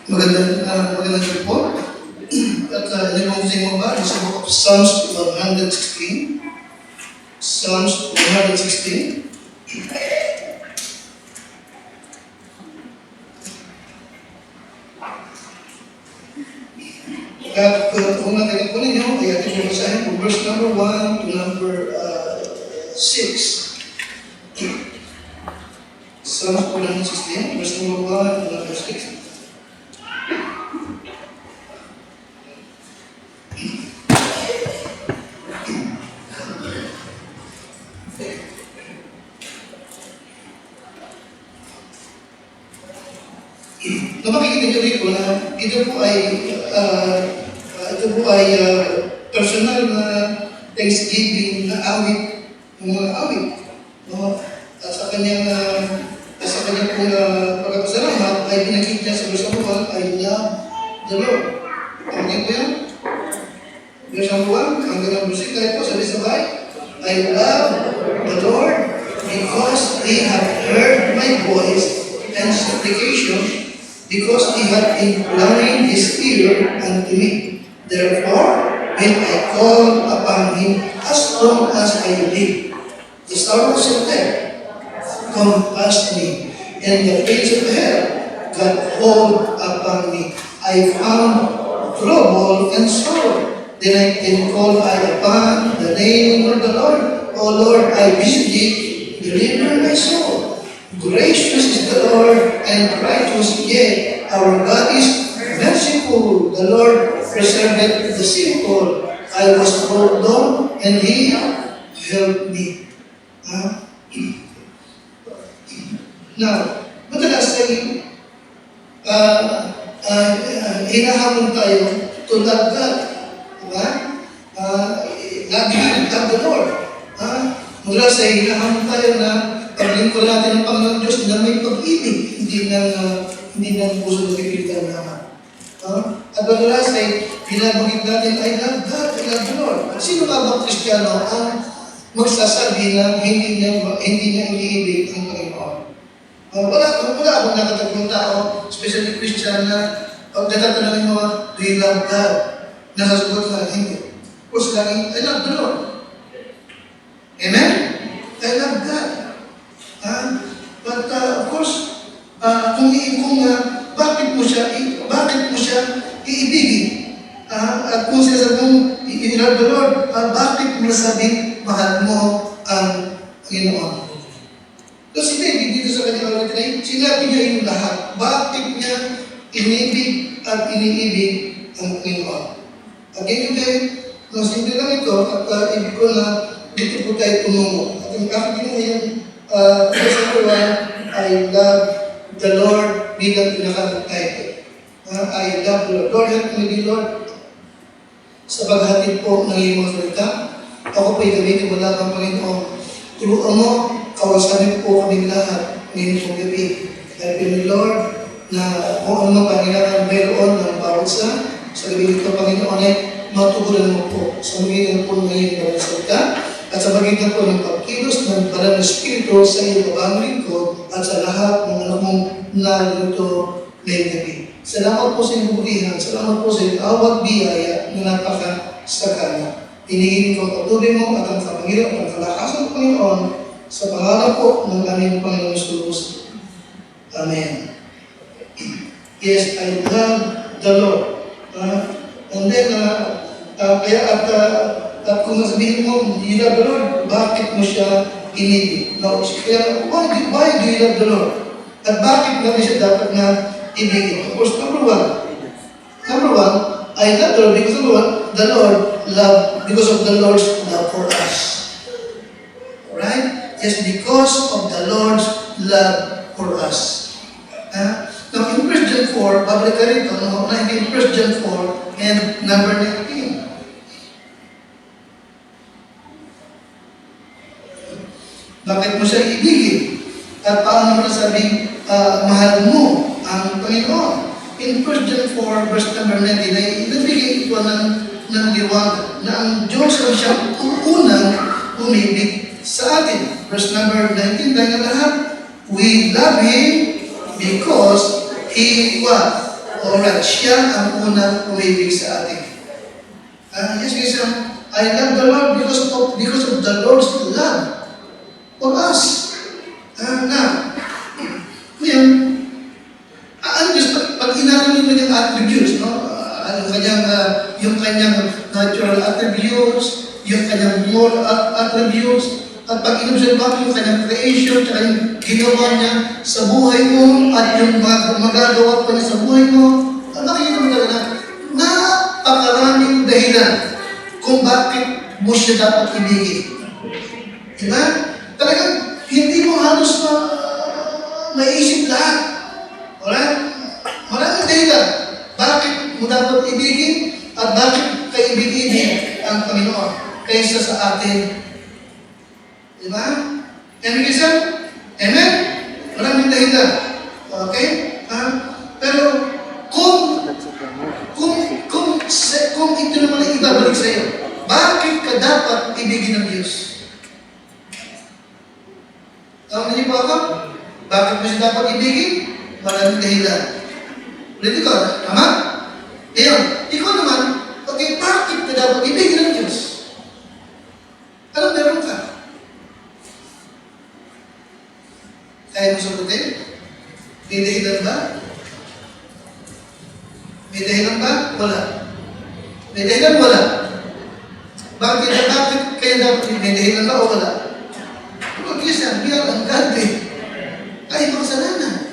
Magandang gabi po. At inyong mo ba sa book of Psalms 116? Psalms 116. At kung natin po ninyo, ay ating babasahin po verse number 1 to number 6. Psalms 116, verse number 1 to number 6. So makikita nyo rito na ito po ay personal na thanksgiving na awit, ng mga awit. No? At sa kanyang pong pagkakasalamat ay pinakita sa verse number 1, I love the Lord. Tama niyo po yan? Verse number 1, hanggang number 6, tayo po, sabi-sabay, I love the Lord because He hath heard my voice and supplication, because He hath inclined His ear unto me. Therefore, when I call upon Him, as long as I live, the sorrows of death compassed me, and the pains of hell got hold upon me. I found trouble and sorrow. Then I can call upon the name of the Lord. O Lord, I beseech Thee, deliver my soul. Gracious is the Lord and righteous, yea, our God is merciful. The Lord preserveth the simple. I was brought down, and He helped me. Now, madalas ay hinahamon tayo to love God. Diba? Lagi love the Lord. Madalas ay hinahamon tayo na paglingkod natin ng Panginoon Diyos na may pag-ibig, hindi ng puso na pipilitan naman. At madalas ay binabagit natin, I love God, I love the Lord. At sino ba bang Kristiyano ang magsasabi na hindi niya iniibig ang Panginoon? Wala akong nakatagong tao, especially Christian, na pag natatanungin mo, do you love God? Nasasagot na, hindi. Of course, laging, I love the Lord. Amen? I love God. But of course, bakit mo siya iibigin? At kung sinasabi mong i-love the Lord, bakit mo nasabing mahal mo ang Panginoon? Kasi David dito sa kanyang awit na sinabi niya yung lahat. Bakit niya inibig at iniibig ang Panginoon? Again, no, simple lang ito at ibig ko na dito po tayo tumungo. At yung aking ginawa yung verse number 1, I love the Lord bilang pinaka-title. I love the Lord. Lord, help me, Lord. Sa paghatid po ng iyong mga salita, ako po'y gamitin mo lang ang Panginoon. Turuan mo, kawasanin po kami lahat ngayon pong gabi. Help me, Lord, na kung ano mga pangailangan mayroon ng bawat sa gabi nito, Panginoon, ay matugunan mo po sa magitan po ng iyong mga salita at sa magitan po ng pagkilos ng Banal na Espiritu sa iyong kabang lingkod at sa lahat ng anak mong nalito ngayong gabi. Salamat po sa inyong bulihan. Salamat po sa inyong awat biyaya na napakasakala. Inihiling ko ang patuloy mo at ang kapangirap at ang kalakasan ng Panginoon sa pangalan po ng aming Panginoon Jesus. Amen. Yes, I love the Lord. And then, kung sabihin mo, you love the Lord, bakit mo siya inibig? Now, why do you love the Lord? At bakit natin siya dapat na ibigin? Of course, number one, I love the Lord because the Lord loved, because of the Lord's love for us. Right? Yes, because of the Lord's love for us. Now, in 1 John 4, babalik ka rito, in 1 John 4 and number 19. Bakit mo siya ibigin? At paano mo nasabing mahal mo ang Panginoon? In 1 John 4, verse number 19, ay nabigay ito ng liwanag na ang Diyos ang siyang unang umibig sa atin. Verse number 19, dahil lahat, we love Him because He what? Alright, siya ang unang umibig sa atin. Yes, guys, I love the Lord because of the Lord's love for us. Ngayon, ang Diyos, pag inaano nyo yung attributes, no? Yung kanyang natural attributes, yung kanyang moral attributes, at pag inobserbahan yung kanyang creation, at yung ginawa niya sa buhay mo, at yung magagawa pa niya sa buhay mo, makikita mo talaga na napakaraming dahilan kung bakit mo siya dapat ibigin. Diba? Talagang hindi mo halos maisip lahat. Alright? Maraming dahilan. Bakit mo dapat ibigin at bakit kaibig-ibig ang Panginoon kaysa sa atin. Diba? Amen, kaysa? Amen? Maraming dahilan. Okay? Pero kung ito naman ay ibabalik sa iyo, bakit ka dapat ibigin ng Diyos? Tama niyo po ako? Bakit mo siya dapat ibigin? Maraming dahilan. Ulit ko, tama? Ngayon, ikaw naman, okay, bakit ka dapat ibigin ng Diyos? Anong meron ka? Kaya mo sagutin? May dahilan ba? May dahilan ba? Wala. May dahilan? Wala. Bakit kaya dapat may dahilan ba o wala? Huwag isa, biyar ang dati. Ay, makasalanan.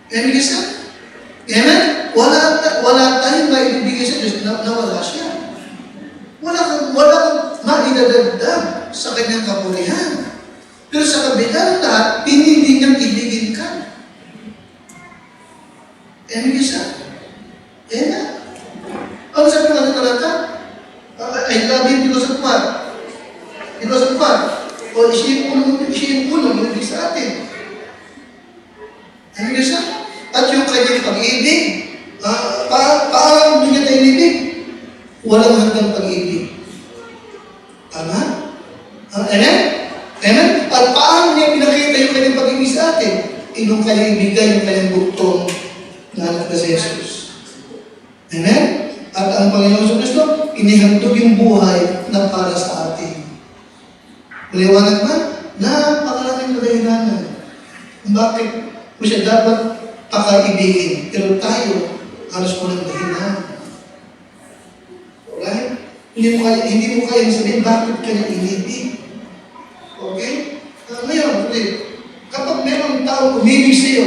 Amen, isa? Amen? Wala tayong maibibigay sa Diyos na wala siya. Wala kang maidadagdag sa kanyang kapulihan. Pero sa kabila ng lahat, pinili niyang ibigin ka. Amen, isa? Amen? Ano sabi ng talata? I love him because of what? Because of what? O siya yung unang ibig sa atin. Amen, isa? At yung kanyang pag-ibig, paano niya tayo ibig? Walang hanggang pag-ibig. Tama? Amen? Amen? At paano niya pinakita yung kanyang pag-ibig sa atin? Yung kanyang ibigay, yung kanyang buktong na anak na si Jesus. Amen? At ang Panginoon sa Kristo, inihandog yung buhay na para sa atin. Maliwanag ba? Napakaraming kadahilanan. Bakit mo siya dapat pakaibigin? Pero tayo, halos walang dahilan. Alright? Hindi mo kaya sabihin, bakit ka niya inibig? Okay? Ngayon, kapag mayroong taong umibig sa iyo,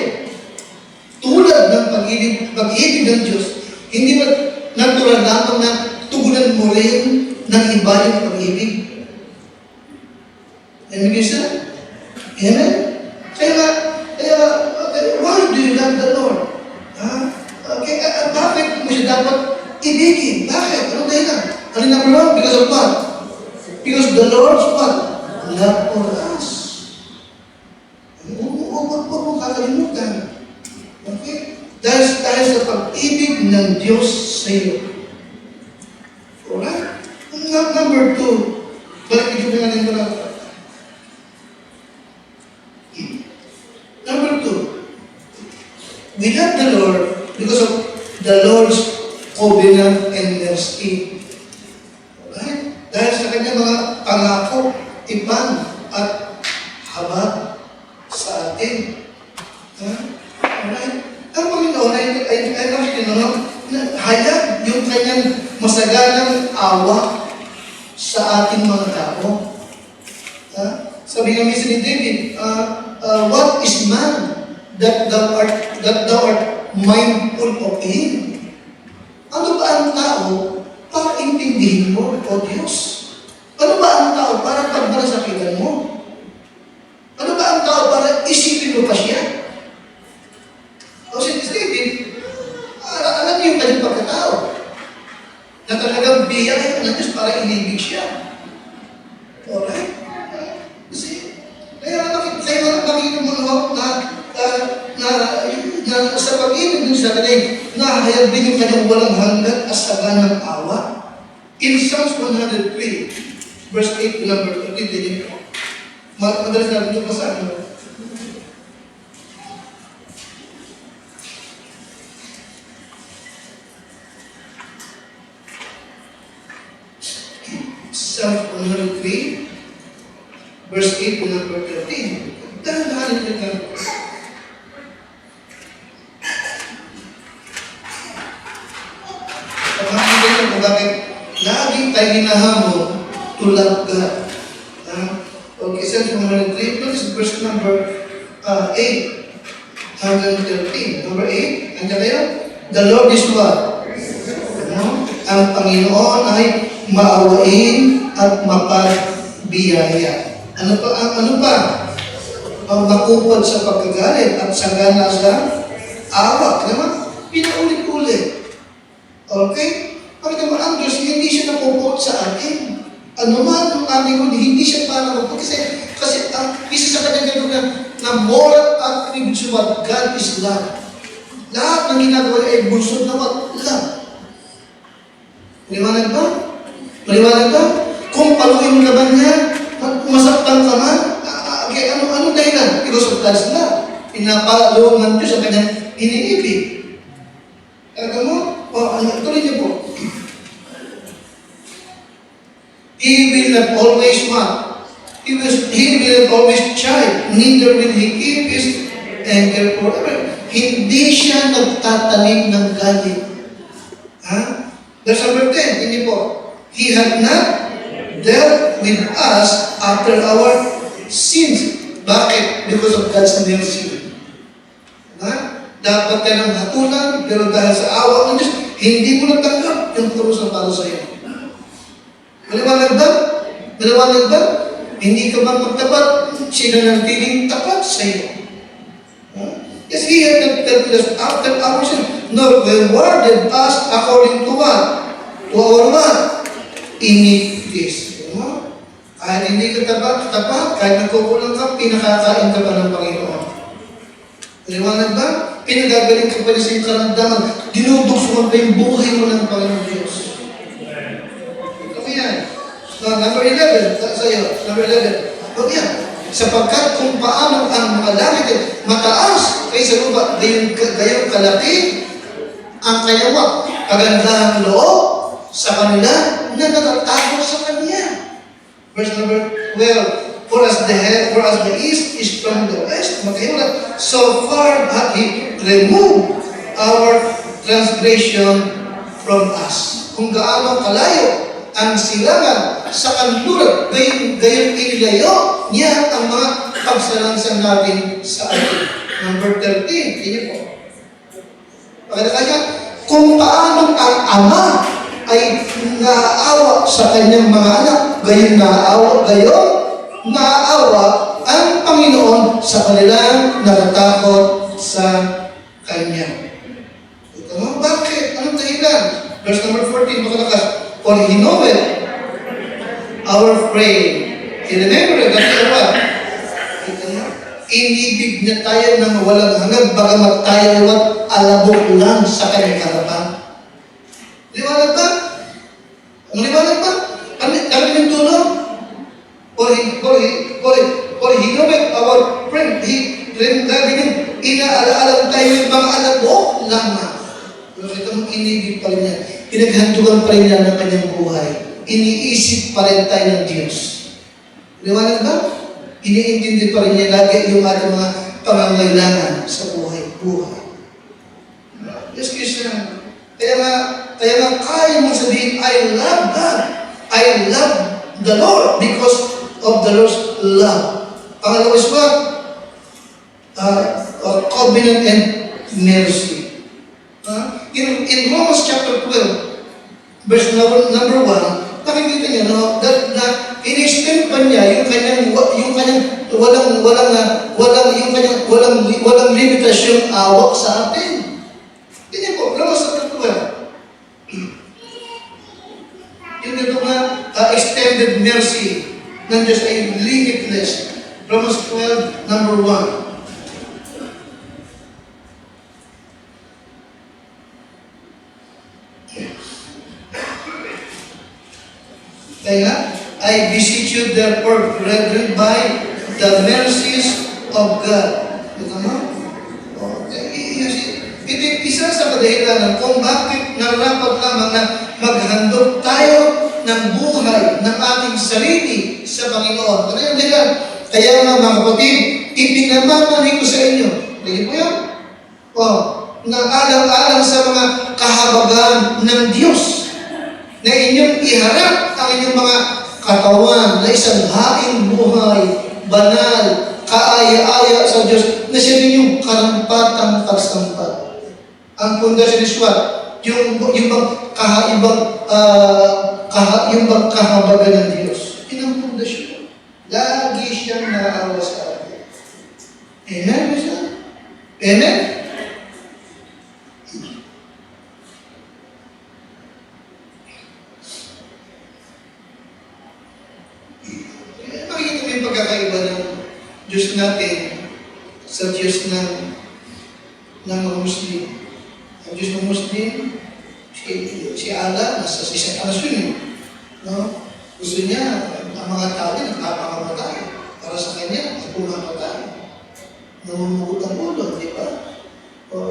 tulad ng pag-ibig ng Diyos, hindi ba natural lamang na tugunan mo rin ng iba yung pag-ibig? Amen, isa? Amen? Kaya, why do you love the Lord? Okay, bakit mo siya dapat ibigin? Bakit? Anong dahilan? Ano number one? Because of what? Because the Lord's what? Love for us. Huwag mo kakalimutan. Okay? Dahil sa pag-ibig ng Diyos sa iyo. Alright? Number two, balik ito na natin pala. Number two, we love the Lord because of the Lord's covenant and mercy. Alright? Dahil sa kanyang mga pangako, tipan, at habag sa atin. Alright? Ang Panginoon ay hayag yung kanyang masagalang awa sa ating mga tao. Sabi nga minsan ni David, what is man that thou art mindful of him? Ano ba ang tao para intindihin mo, O Diyos? Ano ba ang tao para pagbalasakitan mo? Ano ba ang tao para isipin mo pa siya? O si David, alam niyo yung kanyang pagkatao na talagang biyaya ng Diyos para inibig siya. Alright? Kasi, kaya makikita mo na sa pag-ibig ng sa kanay, nahayag din yung kanyang walang hanggan at saganang awa. In Psalms 103, verse 8 to number 13, din yun. Madalas natin ito basahin. Psalm 103, verse 8 to number 13. Dahan-dahanin nyo lang. Pagkakita nyo kung bakit lagi tayo hinahamon to love God. Okay, Psalm 103, please, verse number 8 hanggang 13. Number 8, andiyan kayo? The Lord is what? Ang Panginoon ay maawain at mapagbiyaya. Ano pa? Ang makupad sa pagkagalit at sagana sa awa. Diba? Pinaulit-ulit. Okay? Pagka ang Diyos, hindi siya napupot sa atin. Ano man ang aming hindi siya para magpupot. Kasi ang isa sa kanya gano'n na moral attributes of what God is love. Lahat ng ginagawa ay bunsod na what? Love. Maliwanag ba? Maliwanag ba? Kung paluin mo naman niya, masaktan ka man, ano dahilan? Because of God's love. Pinapalo ng Diyos ang kanyang iniibig. Kaya mo, tuloy niyo po. He will not always what? He will not always chide, neither will he keep his anger forever. Hindi siya nagtatanim ng galit. Verse number 10, hindi po. He had not dealt with us after our sins. Bakit? Because of God's mercy. Dapat ka ng hatulan, pero dahil sa awa ng Diyos, hindi mo natanggap yung parusa para sa iyo. Maliwanag ba? Maliwanag ba? Hindi ka ba magtapat? Sino nang tiling tapat sa iyo? Yes, He had not dealt with us after our sins, nor rewarded us according to what? To our what? Iniquities. Kahit hindi ka tapat, kahit nagkukulang ka, pinakakain ka pa ng Panginoon. Maliwanag ba? Pinagagaling ka pa rin sa iyong karamdaman. Dinuduksuan pa yung buhay mo ng Panginoon Diyos. Yan. Number 11, sa'yo, number 11. O yan, sapagkat kung paano ang mga langit mataas kaysa lupa, gayong kalaki ang kayawak, kagandahan loob sa kanila na nagatago sa Kanya. Verse number 12, for as the east is from the west, magkahiwalay, so far hath He removed our transgression from us. Kung gaano kalayo ang silangan sa kanluran, gayon inilayo niya ang mga pagsalangsang natin sa atin. Number 13, hindi po. Pagkakanya, kung paano ang Ama ay naaawa sa kanyang mga anak, gayon naaawa ang Panginoon sa kanilang natatakot sa Kanya. Ito mo, bakit? Anong dahilan? Verse number 14, makalakas. For He knoweth our frame. He remembered that He what? Inibig niya tayo ng walang hanggang bagamat tayo what? Alabok lang sa kanyang harapan. Liwanag ba? Ang liwanag ba? Kami ng tulong? For He knoweth our frame. Inaalaala tayo yung mga alabok lamang. Pero ito mong inibig pa rin niya. Pinaghandugan pa rin niya ng kanyang buhay. Iniisip pa rin tayo ng Diyos. Liwanag ba? Iniintindi pa rin niya lagi yung ating mga pangangailangan sa buhay. Yes, Christian. Kaya nga kaya mong sabihin, I love God. I love the Lord because of the Lord's love. Pangalawa is what? Covenant and mercy. In Romans chapter 12, verse number 1, nakikita niyo na in-extend pa niya yung kanyang walang limitasyong awak sa atin. Tingnan po, Romans chapter 12. Yung ito nga extended mercy ng Diyos ay limitless. Romans 12, number 1. Kaya, I beseech you therefore, brethren, by the mercies of God. Ito mo? Ito isa sa kadahilanan kung bakit narapat lamang na maghandog tayo ng buhay ng ating sarili sa Panginoon. Ano yun nila? Kaya nga mga kapatid, ipinamamali ko sa inyo. Hindi po yan? Na alang-alang sa mga kahabagan ng Diyos na inyong iharap ang inyong mga katawan na isang haing buhay, banal, kaaya-aya sa Diyos na siya din yung karampatang pagsampa. Ang pundasyon is what? Yung bang kahabagan ng Diyos. Yun ang pundasyon. Lagi siyang naaawa sa atin. Amen? Amen? Makikita mo yung pagkakaiba ng Diyos natin sa Diyos ng mga Muslim. Ang Diyos ng Muslim, si Allah, nasa isang anas yun. No? Gusto niya, ang mga tao niya, nagpapakamatay. Para sa kanya, nagpapakamatay. Namumugot ang ulo, di ba?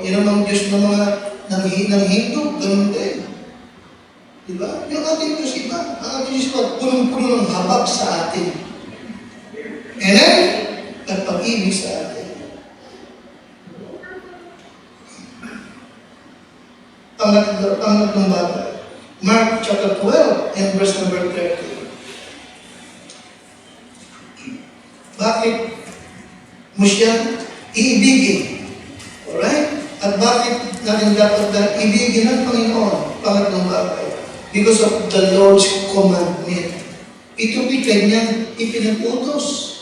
Yan ang Diyos ng mga ng Hindu, ganun din. Di ba? Yung ating Diyos iba, ang ating Diyos iba, punong-puno ng habag sa atin. Amen? At pag-ibig sa atin. Pangatlong bata. Mark chapter 12 and verse number 30. Bakit mo siya iibigin? Alright? At bakit natin dapat na ibigin ng Panginoon? Pangatlong bagay. Because of the Lord's commandment. Ito po'y kanyang ipinag-utos.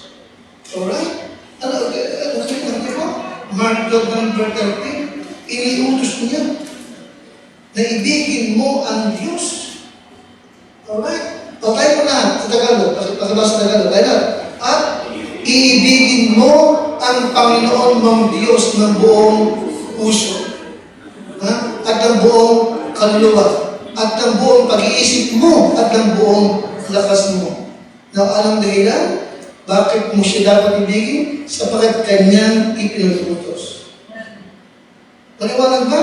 Alright? Ano mo? Mark 12 number 30. Iniutos niya na ibigin mo ang Diyos. Alright? Patay mo na sa Tagalog. Pasabas sa Tagalog. At iibigin mo ang Panginoon mong Diyos ng buong puso. At ng buong kaluluwa. At ng buong pag-iisip mo. At ng buong lakas mo. Now, anong dahilan? Bakit mo siya dapat ibigin? Sapagkat kanyang ipinag-utos. Paliwanag ba?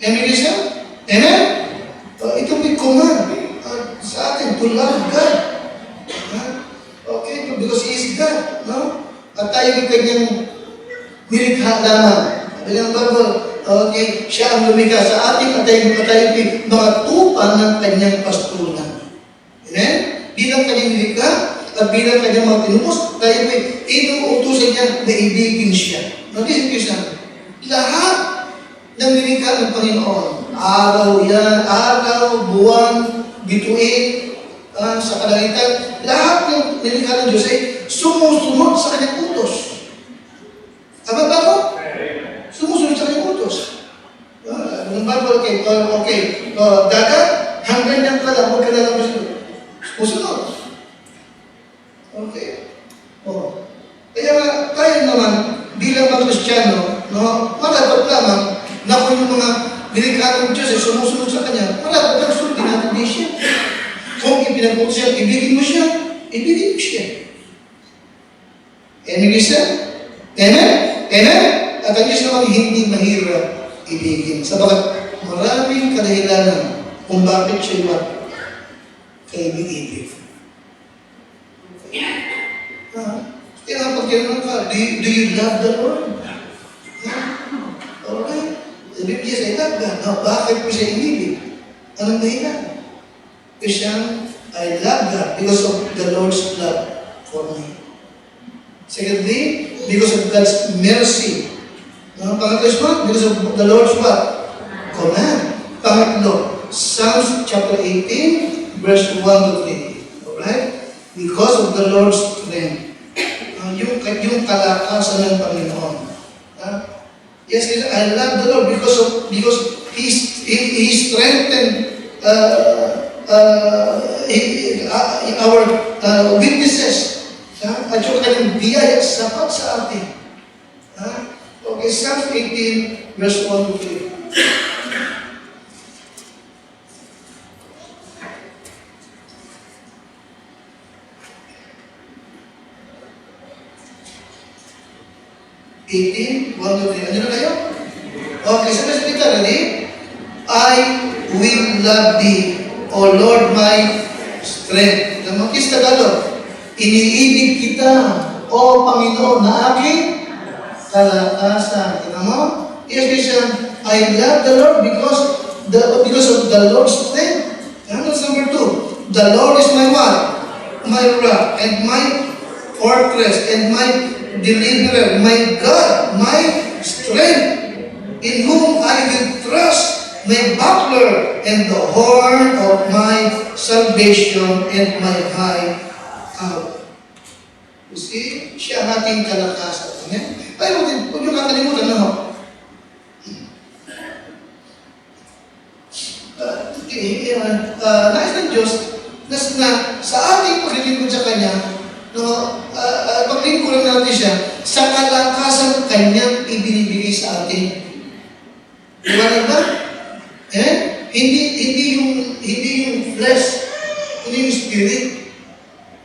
Amen siya? Amen? Ito may command sa atin to love God. Okay? Because He is God. No? At tayo may kanyang nilikha lamang. Bilang Bible, okay, siya ang lumikha sa atin at tayo may mga tupa ng kanyang pastulan. Amen? Bilang kanyang nilikha at bilang kanyang mga tinubos, tayo may inuutusan niya na ibigin siya. Nag-isip siya, lahat ng nilikha ng Panginoon, araw yan, araw, buwan, bituin, sa kalangitan, lahat ng nilikha ng Diyos ay sumusunod sa kanyang utos. Tama ba ako? Sumusunod sa kanyang utos. Ang Bible, okay, dagat, hanggang yan ka lang, huwag ka na lang sumusunod. Okay. Kaya nga, tayo naman, bilang mga Kristiyano, madapat lamang na kung yung mga nilikha ng Diyos ay sumusunod sa Kanya, madapat lang sundin natin din siya. Kung ipinag-utos siya, ibigin mo siya, ibigin mo siya. Amen, siya? Amen? Amen? At ang Diyos naman hindi mahirap ibigin. Sabagat maraming kadahilanan kung bakit siya kaibig-ibig. Kaya nga pag kinanong ka, do you love the Lord? Alright. The Bible says, I love God. Now, bakit ko siya ibigin? Anong dahilan? Kasi I love God because of the Lord's love for me. Secondly, because of God's mercy. Pangatlo is what? Because of the Lord's what? Command. Pangatlo, Psalms chapter 18, verse 1 to 3. Alright? Because of the Lord's strength. Yung kalakasan ng Panginoon. Yes, I love the Lord because He strengthened our witnesses. At yung kanyang biyaya sapat sa atin. Okay, Psalms 18, verse 1 to 3. Ano na kayo? Okay, sabi sa kita, ready? I will love thee, O Lord, my strength. Namakis Tagalog, iniibig kita, O Panginoon, na aking kalakasan. Tingnan mo? Yes, Christian, I love the Lord because of the Lord's strength. And that's number 2. The Lord is my what? My rock and my fortress and my deliverer, my God, my strength, in whom I will trust, my buckler and the horn of my salvation and my high tower. You see, siya ang ating kalakasan. Amen? Ay, huwag niyo kakalimutan, no? Nais ng Diyos na sa ating paglilingkod sa Kanya, no, paglilingkod natin siya, sa kalakasan Kanyang ibinibigay sa atin. Diba ba? Hindi yung flesh, hindi yung spirit.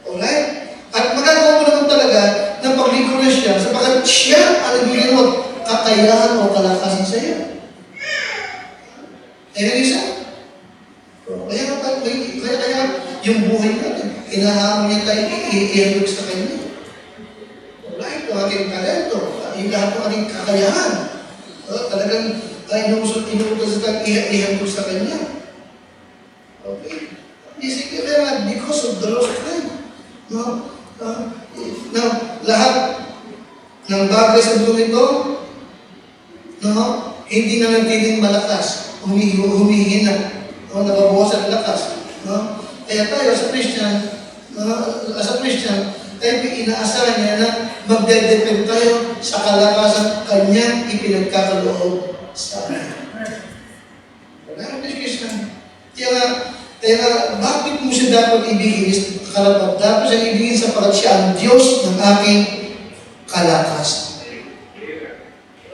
Alright? At magagawa mo naman talaga na paglingkod na siya, sapagkat siya ang nagbigay mo kakayahan o kalakasan sa iyo. Ayan isa. Kaya yung buhay natin, inahamon niya tayo, i-handog sa Kanya. Alright? Ang ating talento, yung lahat ng ating kakayahan. Talagang inuutos sa tayo, i-handog sa Kanya. Okay? Basically, because of the Lord's strength. No? Now, lahat ng bagay sa mundo ito, no, hindi na natiling malakas, humihina, no, nababawasan ang lakas. No? Kaya tayo as a Christian, tayo inaasahan niya na magdedepend tayo sa kalakasan Kanyang ipinagkakaloob sa atin. Wala, Christian. Kaya bakit mo siya dapat ibigin? Karapat dapat siya ibigin sapagkat siya ang Diyos ng aking kalakasan.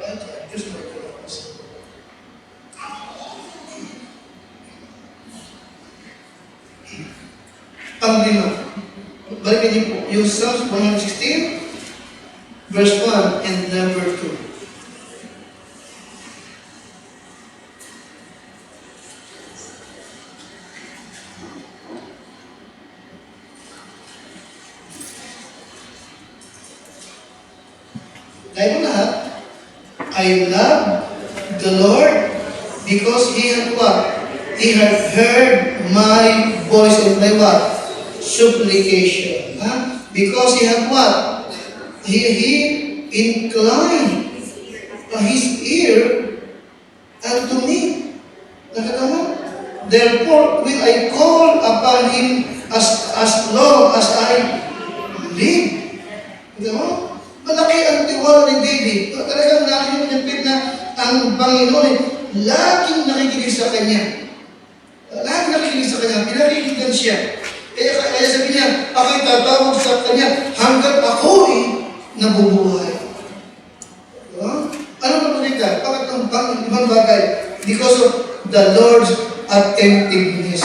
Right? Diyos ng kalakasan. Panglima. Balikan niyo po. Yung Psalms 116, verse 1 and number 2. Dahil lahat, I love the Lord because He had what? He had heard my voice and my what? Supplication. Huh? Because He had what? He inclined His ear unto me. Nakita mo? Therefore, will I call upon Him as long as I live. Nakita mo? Malaki ang tiwala ni David. Talagang nakikipit na ang Panginoon laging nakikinig sa Kanya. Laging nakikinig sa Kanya. Pinakikinggan siya. Kaya sabi niya, ako'y tatawag sa Kanya hanggang ako'y nabubuhay. Ano ba kita? Bakit ang ibang bagay? Because of the Lord's attentiveness.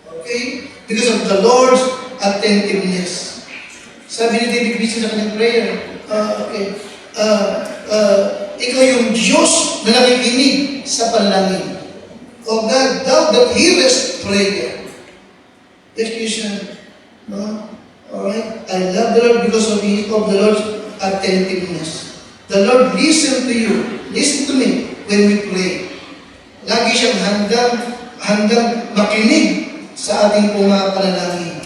Okay? Because of the Lord's attentiveness. Sabi ni David Bishop sa kanyang prayer, ikaw yung Diyos na nakikinig sa panalangin. O God, thou that hearest prayer. Yes, Christian. No? Alright? I love the Lord because of the Lord's attentiveness. The Lord listen to you. Listen to me when we pray. Lagi siyang handang makinig sa ating panalangin.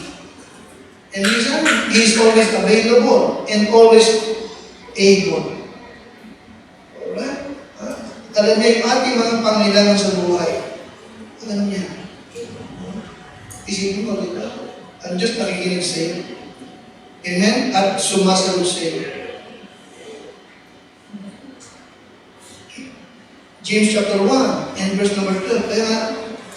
And reason, He is always available and always able. Alright? Alam niya yung ating mga pangailangan sa buhay. Alam niya. Isipin mo, di ba? Ang Diyos nakikinig sa iyo. Amen? At sumasagot sa iyo. James chapter 1 and verse number 12.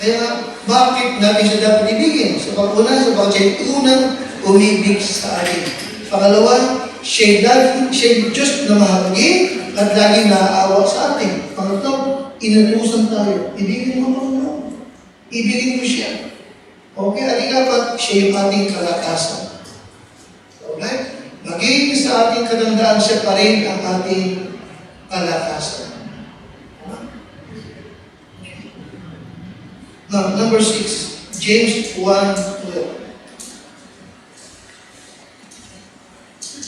Kaya bakit natin siya dapat ibigin? Sa pag-una, siya unang umibig sa atin. Pangalawa, siya yung Diyos na mahalagin at laging naaawa sa atin. Pangatlo, inutusan tayo. Ibigin mo mo. Ibigin mo siya. Okay, at ikapat, siya yung ating kalakasan. Alright? Maging sa ating katandaan, siya pa rin ang ating kalakasan. No, number 6. James 1:12.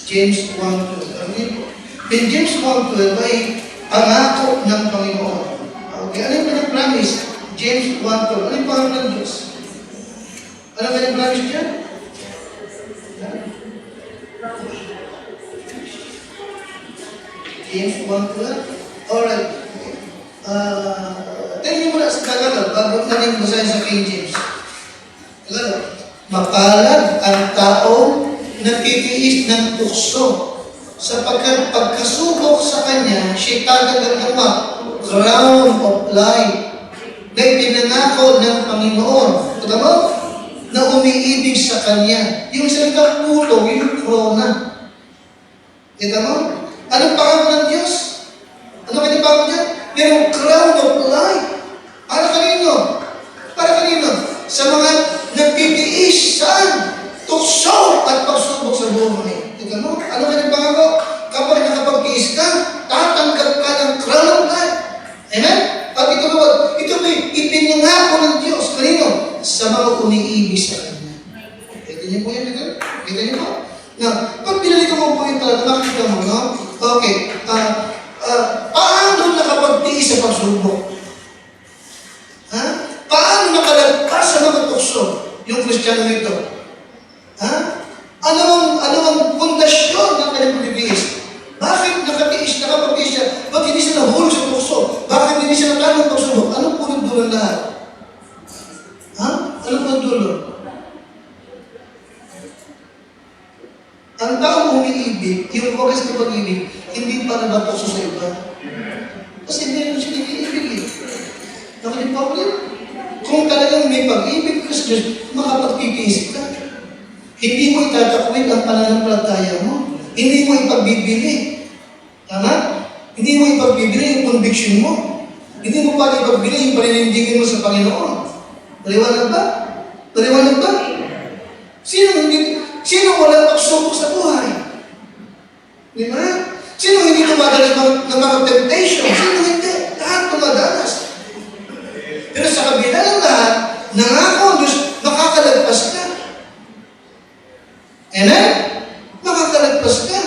James 1:12. Ano yun po? In James 1:12 ay pangako ng Panginoon. Okay, ano yung pinag-promise? James 1:12. Ano yung pangako ng Diyos? Ano yung pinag-promise niya? James 1:12. Alright. Tingnan mo na sa Tagalog bago natin basahin sa King James. Tagalog. Mapalad ang taong nagtitiis ng tukso sapagkat pagkasubok sa kanya, siya tagagawa crown of life na ipinangako ng Panginoon. Ito mo? Na umiibig sa kanya. Yung salitang puto, yung krona. Ito mo? Anong pangako ng Diyos? Ano kanyang pangako niya? Yung crown of life. Para kanino? Para kanino? Sa mga nagtitiis saan? Tukso at pagsubok sa buhay. Tingnan mo, ano kanyang pangako? Kapag nakapagtiis ka, tatanggap ka ng crown of life. Amen? At ito may ipinangako ng Diyos. Kanino? Sa mga umiibig sa Kanya. Kita niyo po yan, ito? Kita niyo po? Na, pag pinalikan mo po yung talaga, makikita mo, no? Okay. Paano nakapagtiis sa pagsubok? Ha? Paano nakalagpas sa mga tukso yung Kristiyano ito? Ha? Ano ang pundasyon ng kanyang pagtitiis? Bakit nakapagtiis siya? Bakit hindi siya nahulog sa tukso? Bakit hindi siya natalo ng pagsubok? Anong punong dulo lahat? Ha? Anong punong dulo? Ang taong umiibig, yung oras ng pag-ibig, hindi para matukso sa iba. Kasi hindi naman siya nag-iibig eh. Nakinig pa ulit. Kung talagang may pag-ibig ka sa Diyos, makapagtitiis ka. Hindi mo itatakwil ang pananampalataya mo. Hindi mo ipagbibili. Tama? Hindi mo ipagbibili yung conviction mo. Hindi mo pa ipagbili yung paninindigin mo sa Panginoon. Maliwanag ba? Maliwanag ba? Sino walang pagsubok sa buhay? Di ba? Sino hindi dumadalas ng mga temptation? Sino hindi? Lahat dumadalas. Pero sa kabila ng lahat, nangako ang Diyos, makakalagpas ka. Amen? Makakalagpas ka.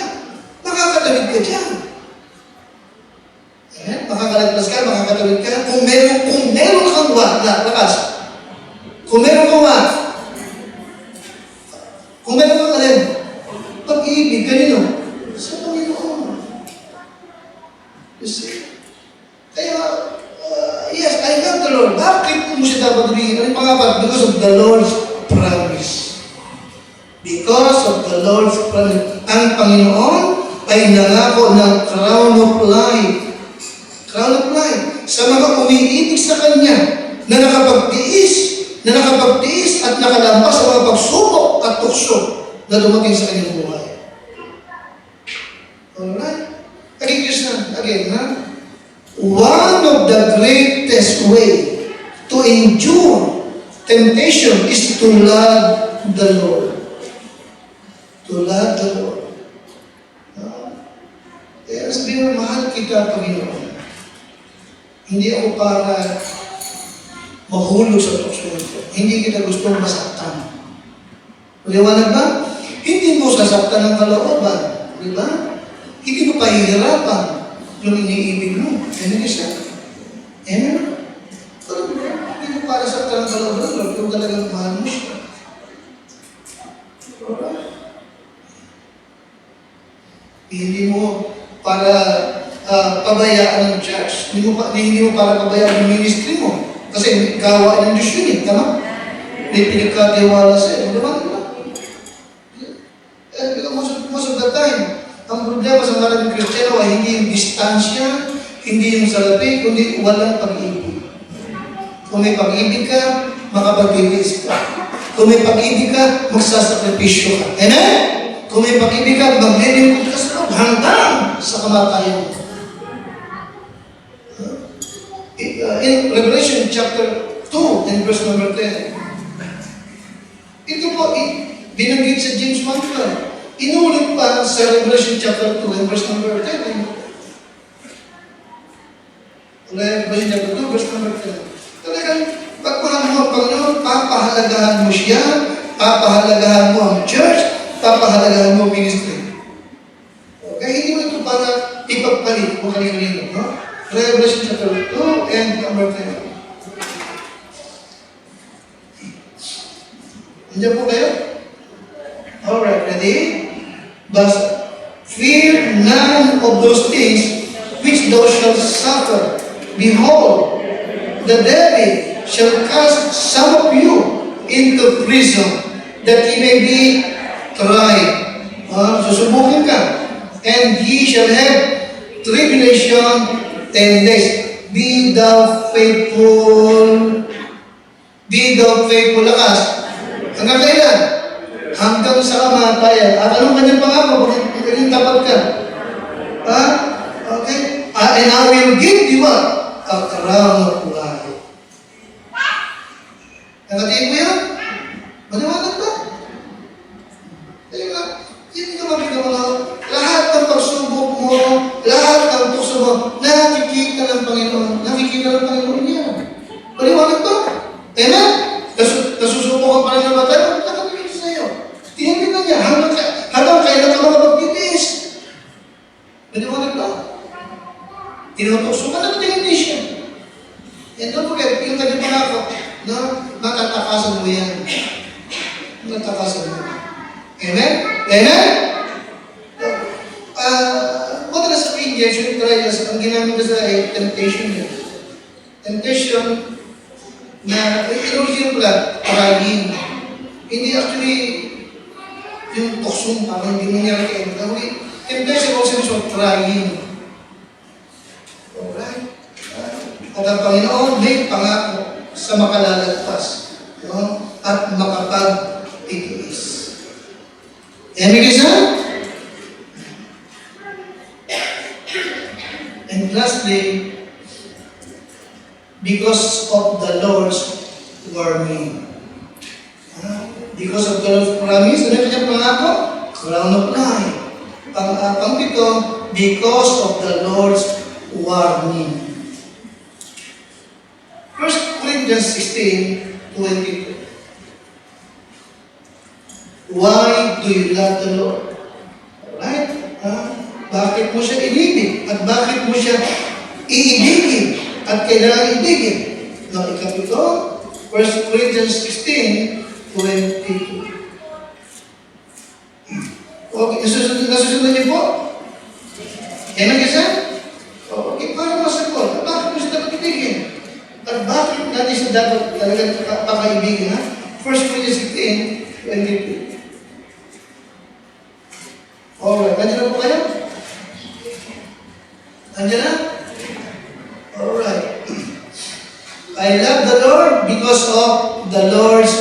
Makakatawid ka dyan. Amen? Makakalagpas ka, makakatawid ka. Kung meron kang lakas. Kung meron kang kung meron kang alin, pag-ibig, kanino? Sa Panginoon. You see? Kaya, yes, I love the Lord. Bakit mo siya dapat ibigin? Ano yung pangapat? Because of the Lord's promise. Because of the Lord's promise. Ang Panginoon ay nangako ng crown of life. Crown of life. Sa mga umiibig sa Kanya na nakapagtiis at nakalampas sa mga pagsubok at tukso na dumating sa kanyang buhay. Alright? Again, ha? One of the greatest way to endure temptation is to love the Lord. To love the Lord. Kaya sabihin mo, mahal kita, Panginoon. Hindi ako para mahulog sa tukso nito. Hindi kita gustong masaktan. Maliwanag ba? Hindi mo sasaktan ng kalooban. Di ba? Hindi mo pahihirapan yung iniibig mo. Amen siya. Amen? Pero hindi mo para saktan ng kalooban kung talagang mahal mo siya. Hindi mo para pabayaan ng church. Hindi mo para pabayaan yung ministry mo. Kasi gawa ng Diyos yun eh. Tama? May pinagkatiwala sa'yo. Diba? Most of the time, ang problema sa maraming Kristiyano ay hindi yung distansya, hindi yung salapi, kundi walang pag-ibig. Kung may pag-ibig ka, makapag-ibig ka. Kung may pag-ibig ka, magsasakripisyo ka. Amen? Kung may pag-ibig ka, maglilingkod ka sa loob hanggang sa kamatayan mo. In Revelation chapter 2 and verse number 10, ito po, binanggit sa James 1:12. Inulit pa sa Revelation chapter 2 and verse number 10. Revelation chapter 2, verse number 10. Talagang, pagmahal papahalagahan mo siya, papahalagahan mo ang church, papahalagahan mo ang ministry. Okay, hindi mo ito para ipagpalit mo kanino, no? Revelation chapter 2 and number 10. Nandiyan po kayo? Alright, ready? Basta, fear none of those things which thou shalt suffer. Behold, the devil shall cast some of you into prison, that ye may be tried. Susubukin ka. And ye shall have tribulation 10 days. Be thou faithful. Be thou faithful, lakas. Hanggang kailan? Hanggang sa kamatayan. At anong kanyang pangako? Bakit tapat ka? Ha? Okay? And I will give you what? A crown of life. Nakatiin mo yan? Maliwanag ba? Kaya nga, hindi ka makita mo na lahat ng pagsubok mo, lahat ng tukso mo, nakikita ng Panginoon. Nakikita ng Panginoon niya. Maliwanag ba? Amen? Nasusubukan pa rin na ba tayo? Nakakita sa iyo. Tinipin na niya. Hanggang kailan ka makapagpipis? Maliwanag ba? Tinutukso ka na hindi siya. And don't forget, yung kanyang pangako, na matatakasan mo yan. Matatakasan mo. Amen? Amen? Madalas sa Indians, yung trials, ang ginamit ko sa ay temptation yun. Temptation na, in-original pala, paragin. Hindi actually, yung tuksong parang hindi nangyari kayo. Temptation also is of trying. Alright? At ang Panginoon may pangako sa makalalagpas, no? At makapag-itiis. Amen, isa? And lastly, because of the Lord's warning. Because of the Lord's promise, ano kanyang pangako? Crown of life. Pang-pito, because of the Lord's warning. 1 Corinthians 16:22. Why do you love the Lord? Alright? Bakit mo siya inibig? At bakit mo siya iibigin? At kailangan ibigin? No, ikapito, 1 Corinthians 16:22. Okay, nasusunod niyo po? Amen, kasi? Okay, para masagot. Bakit mo siya dapat ibigin? At bakit natin siya dapat talagang pakaibigin, ha? 1 Corinthians 16:22. Alright, nandiyan na po kayo? Nandiyan na? Alright. I love the Lord because of the Lord's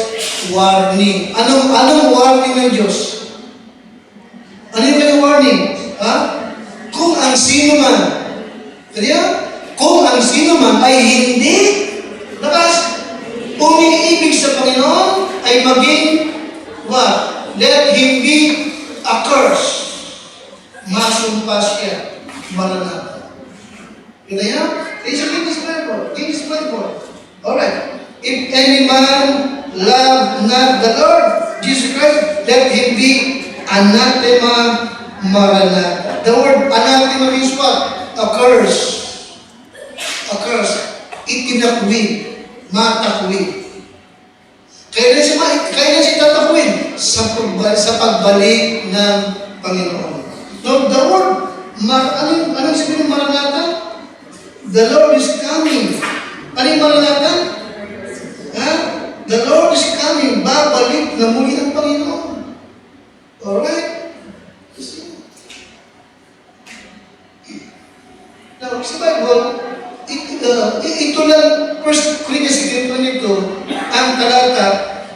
warning. Anong warning ng Diyos? Ano yung kanyang warning? Ha? Kung ang sino man, kung ang sino man ay hindi umiibig sa Panginoon, ay maging what? Let him be accursed. Masumpa siya. Maranatha. Kita niyo? It's a King's Bible. Alright. If any man love not the Lord Jesus Christ, let him be anathema maranatha. The word anathema means what? Accursed. Accursed. Itinakwil. Matakwil. Kailan siya tatakwil? Sa pagbalik ng Panginoon. Now, the word, anong sabihin ng maranatha? The Lord is coming. Ano yung maranatha? The Lord is coming. Babalik na muli ang Panginoon. Alright? Now, sa Bible, ito lang, 1 Corinthians 16:22, ang talata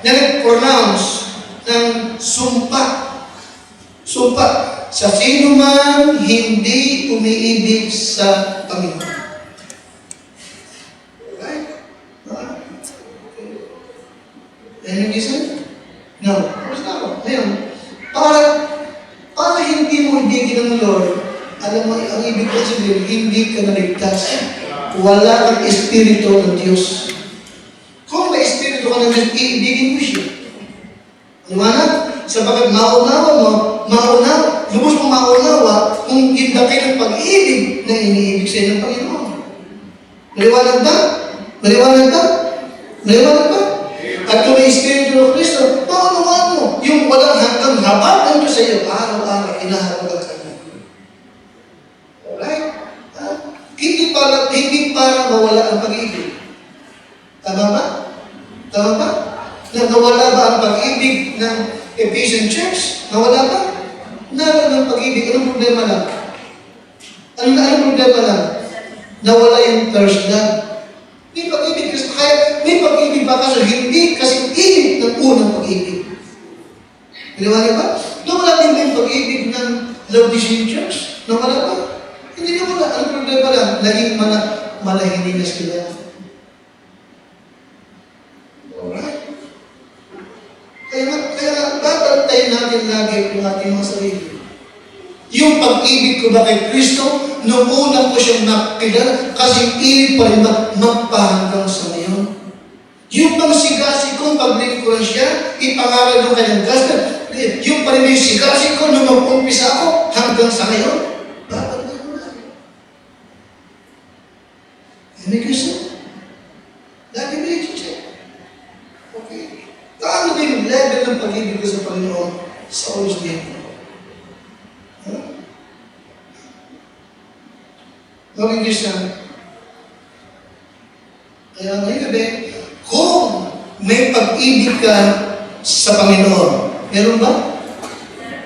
na nag-pronounce ng sumpa. Sumpa. Sa sino man hindi umiibig sa Panginoon. Right? Ano yung isa? No. Basta ako. Ngayon, para hindi mo ibigin ng Lord, alam mo, ang ibig ko sabihin, hindi ka naligtas. Wala kang espiritu ng Diyos. Kung may espiritu ka ako ng Diyos, iibigin mo siya. Liwanag? Sapagat lubos mong maunawa kung yung dakilang pag-ibig na iniibig sa ng Panginoon. Maliwanag ba? Maliwanag ba? Maliwanag ba? At kung may Espiritu ng Kristo, paunawaan mo yung walang hanggang habag ng Diyos sa iyo, araw-araw, inaharap ka kanya. Alright? Hindi para mawala ang pag-ibig. Tama ba? Tama ba? Nawala ba ang pag-ibig ng Ephesian Church? Nawala ba? Nawala ng pag-ibig. Anong problema lang? Anong problema lang? Nawala yung thirst lang. May pag-ibig kasi kaya, may pag-ibig ba kaso hindi kasi ibig ng unang pag-ibig. Piliwanag ba? Nawala din ba yung pag-ibig ng Laodicean Church? Nawala ba? Hindi nawala. Anong problema lang? Naging malahinigas sila. Alright? Kaya babantayin natin lagi yung ating mga sarili. Yung pag-ibig ko ba kay Kristo, noong una ko siyang nakilala, kasi ibig pa rin magpahanggang sa ngayon. Yung pangsigasi ko, paglingkuran siya, ipangaral ng kanyang gospel, yung pa rin yung sigasi ko, nung mag-umpisa ako, hanggang sa ngayon, babantayin mo natin. May Kristo. Lagi mo i-check. Okay. Kaano ba yung level ng pag-ibig ko sa Panginoon sa oras dito? Gawin Kristiyan. Kaya ngayon gabi, kung may pag-ibig ka sa Panginoon, meron ba?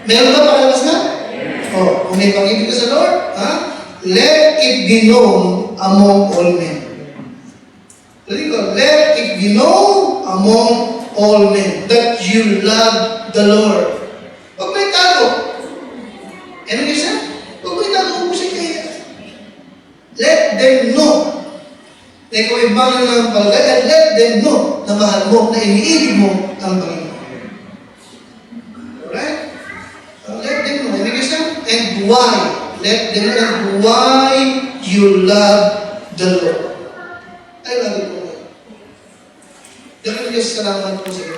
Meron ba pakalabas na? O, kung may pag-ibig ka sa Lord, let it be known among all men. Let it be known among all men that you love the Lord. Pag may tago, ano kasi? Pag may tago, ubusin kayo. Let them know na ikaw ay banal ng palagay at let them know na mahal mo, na iniibig mo ang Panginoon. Alright? Let them know. Ano kasi? And why? Let them know and why you love the Lord. I love you. Salamat po sa inyo.